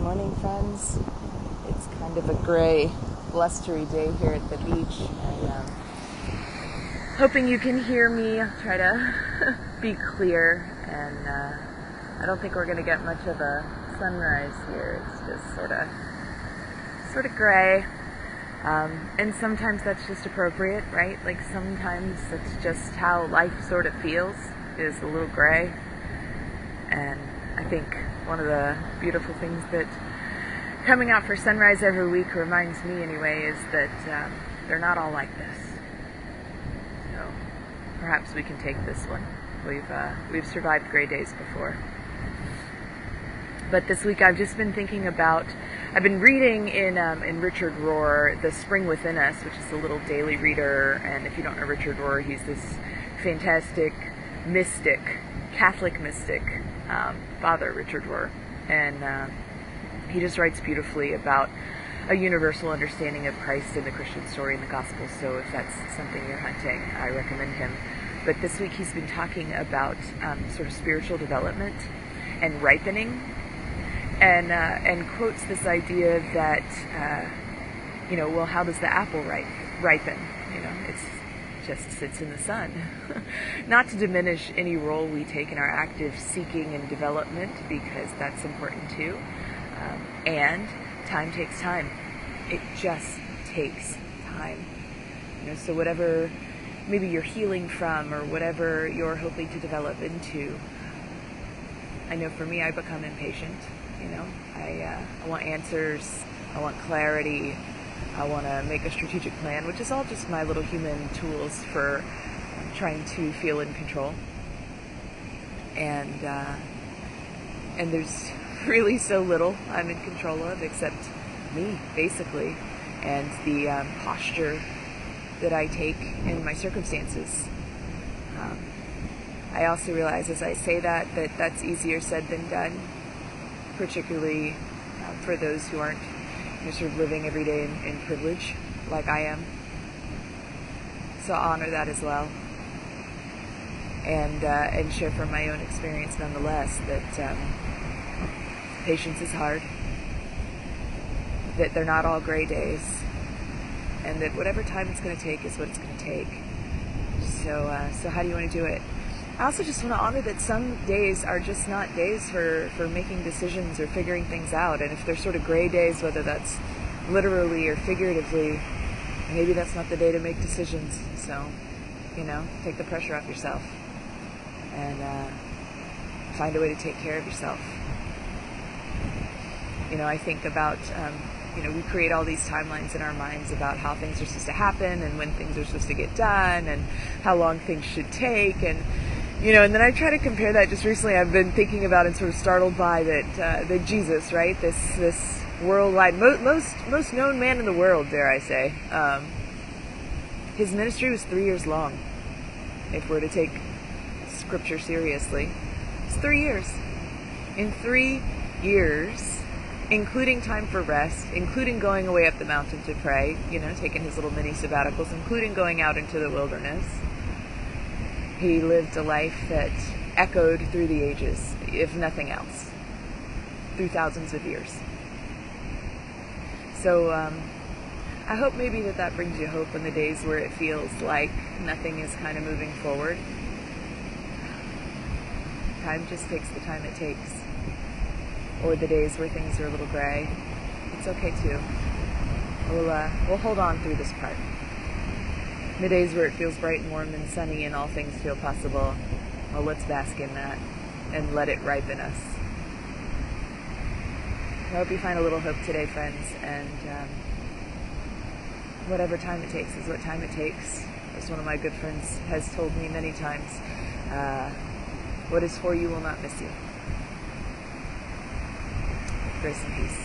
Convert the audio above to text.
morning, friends. It's kind of a gray, blustery day here at the beach. Hoping you can hear me. I'll try to be clear, and I don't think we're going to get much of a sunrise here. It's just sort of gray, and sometimes that's just appropriate, right? Like sometimes that's just how life sort of feels, is a little gray. And I think one of the beautiful things that coming out for sunrise every week reminds me anyway is that they're not all like this. So perhaps we can take this one. We've survived gray days before. But this week I've just been thinking about, I've been reading in Richard Rohr, The Spring Within Us, which is a little daily reader. And if you don't know Richard Rohr, he's this fantastic mystic, Catholic mystic, Father Richard Rohr. And he just writes beautifully about a universal understanding of Christ and the Christian story and the gospel. So if that's something you're hunting, I recommend him. But this week he's been talking about sort of spiritual development and ripening, and quotes this idea that, well, how does the apple ripen? It just sits in the sun. Not to diminish any role we take in our active seeking and development, because that's important too. And time takes time. It just takes time. So whatever maybe you're healing from, or whatever you're hoping to develop into, I know for me, I become impatient. I want answers. I want clarity. I want to make a strategic plan, which is all just my little human tools for trying to feel in control. And there's really so little I'm in control of, except me, basically, and the posture that I take in my circumstances. I also realize as I say that that's easier said than done, particularly for those who aren't sort of living every day in privilege like I am. So I'll honor that as well, and share from my own experience nonetheless that patience is hard, that they're not all gray days, and that whatever time it's going to take is what it's going to take. So how do you want to do it? I also just want to honor that some days are just not days for making decisions or figuring things out. And if they're sort of gray days, whether that's literally or figuratively, maybe that's not the day to make decisions. So, take the pressure off yourself and find a way to take care of yourself. I think about, we create all these timelines in our minds about how things are supposed to happen and when things are supposed to get done and how long things should take. And then I try to compare that. Just recently I've been thinking about and sort of startled by that Jesus, right? This worldwide, most known man in the world, dare I say. His ministry was 3 years long, if we're to take scripture seriously. It's 3 years. In 3 years, including time for rest, including going away up the mountain to pray, taking his little mini sabbaticals, including going out into the wilderness, he lived a life that echoed through the ages, if nothing else, through thousands of years. So I hope maybe that brings you hope in the days where it feels like nothing is kind of moving forward. Time just takes the time it takes. Or the days where things are a little gray. It's okay too. We'll hold on through this part. The days where it feels bright and warm and sunny and all things feel possible, well, let's bask in that and let it ripen us. I hope you find a little hope today, friends, and whatever time it takes is what time it takes. As one of my good friends has told me many times, what is for you will not miss you. Grace and peace.